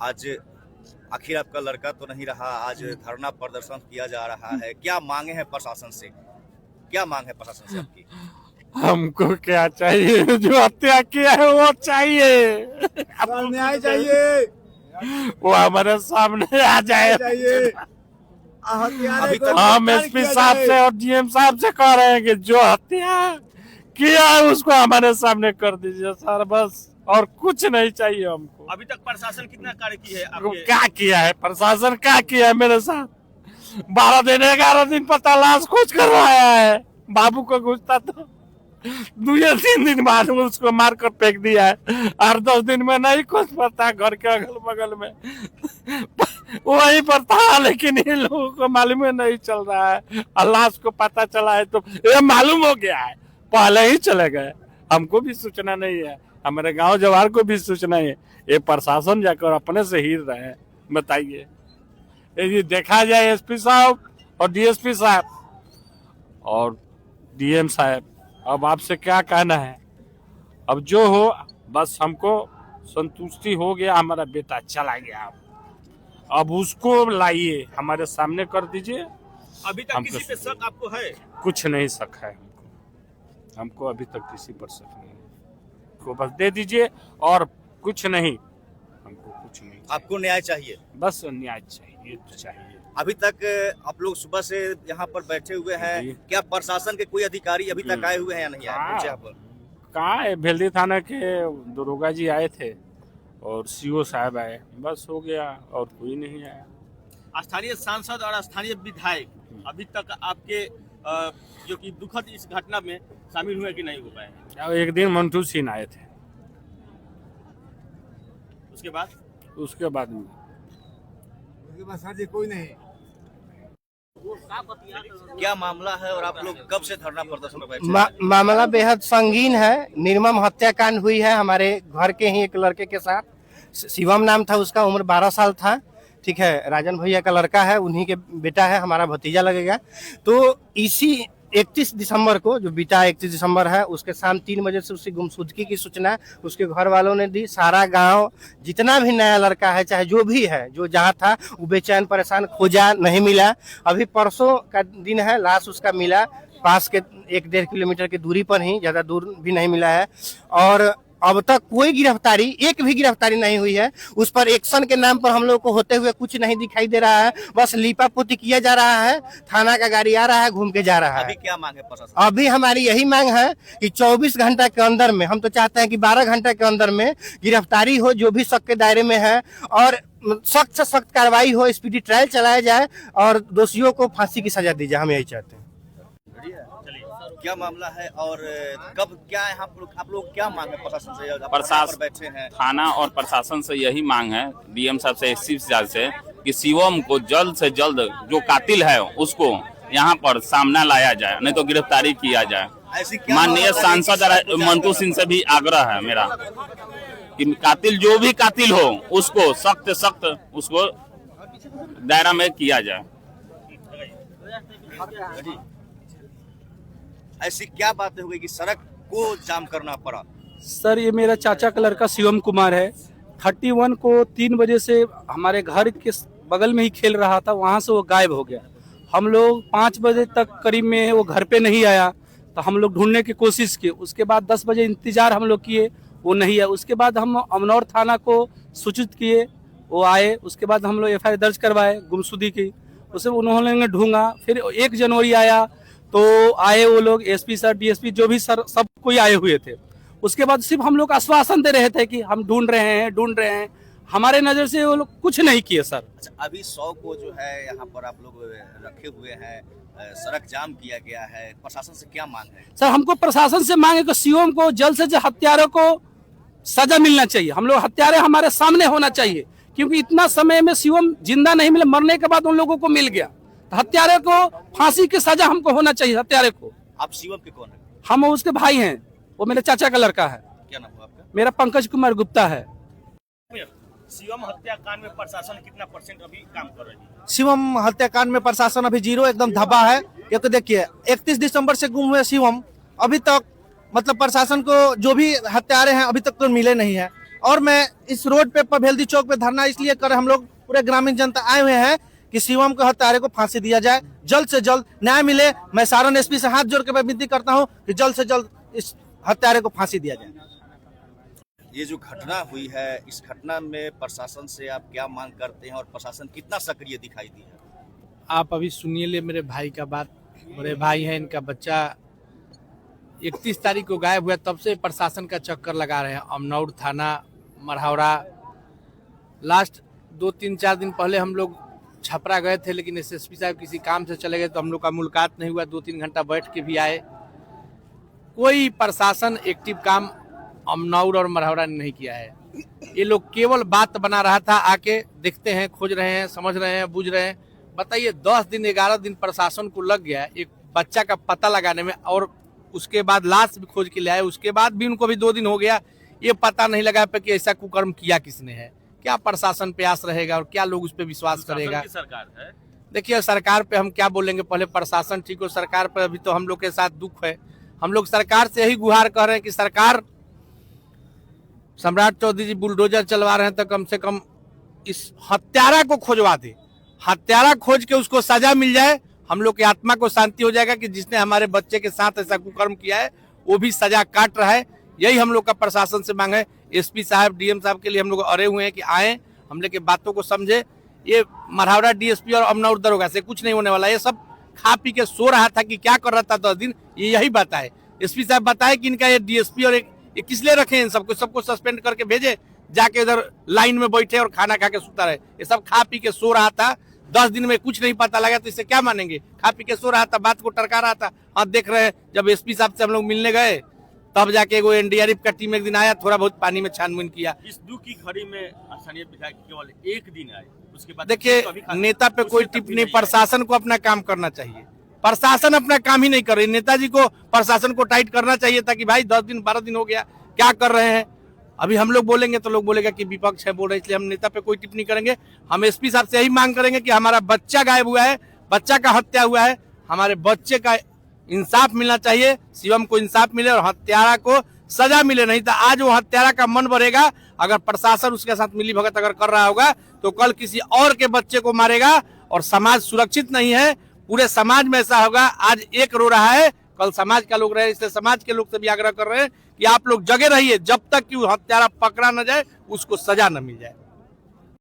आज आखिर आपका लड़का तो नहीं रहा, आज धरना प्रदर्शन किया जा रहा है, क्या मांगे हैं प्रशासन से? क्या मांग है प्रशासन से आपकी? हमको क्या चाहिए? जो हत्या किया है वो चाहिए, न्याय चाहिए, वो हमारे सामने आ जाए। अभी तक हम एसपी साहब से और डीएम साहब से कह रहे हैं कि जो हत्या किया है उसको हमारे सामने कर दीजिए सर, बस, और कुछ नहीं चाहिए हमको। अभी तक प्रशासन कितना कार्य की है वो आपके? क्या किया है प्रशासन? क्या किया है मेरे साथ? 12 दिन 11 दिन पता लाश खोज करवाया है। बाबू को घुसता तो 2-3 दिन बाद उसको मार कर फेंक दिया है। 8-10 दिन में नहीं खोज पाता, घर के अगल बगल में वहीं पर था, लेकिन इन लोगों को मालूम नहीं चल रहा है। लाश को पता चला है तो ये मालूम हो गया है, पहले ही चले गए। हमको भी सूचना नहीं है, हमारे गांव जवार को भी सूचना है। ये प्रशासन जाकर अपने से हिल रहे हैं। बताइए, यदि देखा जाए एसपी साहब और डीएसपी साहब और डीएम साहब, अब आपसे क्या कहना है? अब जो हो, बस हमको संतुष्टि हो गया। हमारा बेटा चला गया, अब उसको लाइए, हमारे सामने कर दीजिए। अभी तक किसी पे शक आपको है? कुछ नहीं शक है हमको अभी तक किसी पर शक नहीं है। को बस दे दीजिए और कुछ नहीं, हमको कुछ नहीं। आपको न्याय चाहिए? बस न्याय चाहिए तो चाहिए। अभी तक आप लोग सुबह से यहाँ पर बैठे हुए हैं, क्या प्रशासन के कोई अधिकारी अभी तक आए हुए हैं या नहीं आए? पूछे आप? कहाँ है? भेल्दी थाना के दरोगा जी आए थे और सीओ साहब आए, बस हो गया, और कोई नहीं आया। स्थानीय सांसद और स्थानीय विधायक अभी तक आपके जो कि दुखद इस घटना में शामिल हुए कि नहीं हो पाए? क्या एक दिन मंटू सिंह आए थे, उसके बाद सर जी कोई नहीं। क्या मामला है और आप लोग कब से धरना प्रदर्शन में बैठे? मामला बेहद संगीन है। निर्मम हत्याकांड हुई है हमारे घर के ही एक लड़के के साथ। शिवम नाम था उसका, उम्र 12 साल था। ठीक है, राजन भैया का लड़का है, उन्हीं के बेटा है, हमारा भतीजा लगेगा। तो इसी 31 दिसंबर को, जो बीता 31 दिसंबर है, उसके शाम 3 बजे से उसकी गुमशुदगी की सूचना उसके घर वालों ने दी। सारा गांव, जितना भी नया लड़का है, चाहे जो भी है, जो जहां था, वो बेचैन परेशान, खोजा, नहीं मिला। अभी परसों का दिन है, लाश उसका मिला पास के 1-1.5 किलोमीटर की दूरी पर ही, ज्यादा दूर भी नहीं मिला है। और अब तक कोई गिरफ्तारी, एक भी गिरफ्तारी नहीं हुई है। उस पर एक्शन के नाम पर हम लोग को होते हुए कुछ नहीं दिखाई दे रहा है। बस लीपापोती किया जा रहा है, थाना का गाड़ी आ रहा है, घूम के जा रहा है। अभी क्या मांग है प्रशासन? अभी हमारी यही मांग है कि 24 घंटा के अंदर में, हम तो चाहते हैं कि 12 घंटा के अंदर में गिरफ्तारी हो, जो भी शक के दायरे में है, और सख्त से सख्त कार्रवाई हो, स्पीडी ट्रायल चलाया जाए और दोषियों को फांसी की सजा दी जाए। हम यही चाहते हैं। क्या मामला है और कब क्या है आप लोग क्या मांग है प्रशासन से? प्रशासन बैठे हैं, थाना और प्रशासन से यही मांग है, डीएम साहब से, एसपी साहब से, कि शिवम को जल्द से जल्द, जो कातिल है उसको यहाँ पर सामना लाया जाए, नहीं तो गिरफ्तारी किया जाए। माननीय सांसद मंटू सिंह से भी आग्रह है मेरा कि कातिल, जो भी कातिल हो, उसको सख्त सख्त उसको दायरा में किया जाए। ऐसी क्या बातें हो गई कि सड़क को जाम करना पड़ा? सर, ये मेरा चाचा का लड़का शिवम कुमार है। 31 को 3 बजे से हमारे घर के बगल में ही खेल रहा था, वहाँ से वो गायब हो गया। हम लोग 5 बजे तक करीब में वो घर पे नहीं आया, तो हम लोग ढूंढने की कोशिश की। उसके बाद 10 बजे इंतजार हम लोग किए, वो नहीं आया। उसके बाद हम अमनौर थाना को सूचित किए, वो आए। उसके बाद हम लोग FIR दर्ज करवाए गुमशुदगी की, उसे उन्होंने ढूंढा। फिर 1 जनवरी आया तो आए वो लोग, एसपी सर, डीएसपी, जो भी सर, सब कोई आए हुए थे। उसके बाद सिर्फ हम लोग आश्वासन दे रहे थे कि हम ढूंढ रहे हैं। हमारे नजर से वो लोग कुछ नहीं किए सर। अच्छा, अभी 100 को जो है यहाँ पर आप लोग रखे हुए हैं, सड़क जाम किया गया है, प्रशासन से क्या मांग है? सर, हमको प्रशासन से मांगे कि सीओम को जल्द से जल्द हत्यारों को सजा मिलना चाहिए। हम लोग हत्यारे हमारे सामने होना चाहिए, क्योंकि इतना समय में सीओम जिंदा नहीं मिले, मरने के बाद उन लोगों को मिल गया। हत्यारे को फांसी की सजा हमको होना चाहिए, हत्यारे को। आप शिवम के कौन है? हम उसके भाई हैं, वो मेरे चाचा का लड़का है। क्या नाम हुआ आपका? मेरा पंकज कुमार गुप्ता है। शिवम हत्याकांड में प्रशासन कितना % अभी काम कर रही है? शिवम हत्याकांड में प्रशासन अभी 0 एकदम धब्बा है। ये तो देखिए, 31 दिसंबर से गुम हुए शिवम, अभी तक मतलब प्रशासन को जो भी हत्यारे हैं अभी तक तो मिले नहीं है। और मैं इस रोड पे पभेल्दी चौक पे धरना इसलिए कर हम लोग पूरे ग्रामीण जनता आए हुए हैं कि शिवम को हत्यारे को फांसी दिया जाए, जल्द से जल्द न्याय मिले। मैं सारण एसपी से हाथ जोड़ के विनती करता हूं कि जल्द से जल्द इस हत्यारे को फांसी दिया जाए। ये जो घटना हुई है, इस घटना में प्रशासन से आप क्या मांग करते हैं और प्रशासन कितना सक्रिय दिखाई दिया? आप अभी सुनिए ले मेरे भाई का बात। मेरे भाई हैं, इनका बच्चा 31 तारीख को गायब हुआ, तब से प्रशासन का चक्कर लगा रहे हैं। अमनौर थाना, मढ़ौरा, लास्ट 2-3-4 दिन पहले हम लोग छपरा गए थे, लेकिन एसएसपी साहब किसी काम से चले गए तो हम लोग का मुलाकात नहीं हुआ। 2-3 घंटा बैठ के भी आए, कोई प्रशासन एक्टिव काम अमनौर और मढ़ौरा ने नहीं किया है। ये लोग केवल बात बना रहा था, आके देखते हैं, खोज रहे हैं, समझ रहे हैं, बुझ रहे हैं। बताइए 10 दिन 11 दिन प्रशासन को लग गया एक बच्चा का पता लगाने में, और उसके बाद लाश भी खोज के ले आए, उसके बाद भी उनको भी 2 दिन हो गया, ये पता नहीं लगा पे कि ऐसा कुकर्म किया किसने है। क्या प्रशासन पे आस रहेगा और क्या लोग उस पर विश्वास करेगा? सरकार है, देखिए सरकार पे हम क्या बोलेंगे, पहले प्रशासन ठीक हो। सरकार पे अभी तो हम लोग के साथ दुख है। हम लोग सरकार से यही गुहार कर रहे हैं कि सरकार, सम्राट चौधरी जी बुलडोजर चलवा रहे हैं तो कम से कम इस हत्यारा को खोजवा दे। हत्यारा खोज के उसको सजा मिल जाए, हम लोग की आत्मा को शांति हो जाएगा कि जिसने हमारे बच्चे के साथ ऐसा कुकर्म किया है वो भी सजा काट रहा है। यही हम लोग का प्रशासन से मांग है। एसपी साहब, डीएम साहब के लिए हम लोग अरे हुए हैं कि आए, हम लोग के बातों को समझे। ये मढ़ौरा डीएसपी और अमनौर दरोगा से कुछ नहीं होने वाला। ये सब खा पी के सो रहा था कि क्या कर रहा था 10 दिन, ये यही बताए। एसपी साहब बताए कि इनका ये डीएसपी और ये किस लिए रखे इन सबको सस्पेंड करके भेजे, जाके इधर लाइन में बैठे और खाना खा के सोता रहे। ये सब खा पी के सो रहा था, 10 दिन में कुछ नहीं पता लगा तो इससे क्या मानेंगे? खा पी के सो रहा था, बात को टरका रहा था। हाँ देख रहे हैं, जब एसपी साहब से हम लोग मिलने गए तब जाके वो एनडीआरएफ का टीम एक दिन आया, थोड़ा बहुत पानी में छानबीन किया। इस दुख की घड़ी में स्थानीय विधायक केवल एक दिन आए, उसके बाद देखिए नेता पे कोई टिप्पणी, प्रशासन को अपना काम करना चाहिए। प्रशासन अपना काम ही नहीं कर रही। नेताजी को प्रशासन को टाइट करना चाहिए था कि भाई 10 दिन 12 दिन हो गया, क्या कर रहे हैं? अभी हम लोग बोलेंगे तो लोग बोलेगा कि विपक्ष है बोल रहे, इसलिए हम नेता पे कोई टिप्पणी करेंगे। हम एसपी साहब से यही मांग करेंगे कि हमारा बच्चा गायब हुआ है, बच्चा का हत्या हुआ है, हमारे बच्चे का इंसाफ मिलना चाहिए, शिवम को इंसाफ मिले और हत्यारा को सजा मिले। नहीं तो आज वो हत्यारा का मन बढ़ेगा, अगर प्रशासन उसके साथ मिली भगत अगर कर रहा होगा तो कल किसी और के बच्चे को मारेगा और समाज सुरक्षित नहीं है। पूरे समाज में ऐसा होगा, आज एक रो रहा है, कल समाज का लोग रहे। इसलिए समाज के लोग से भी आग्रह कर रहे हैं कि आप लोग जगे रहिए, जब तक कि हत्यारा पकड़ा न जाए, उसको सजा न मिल जाए।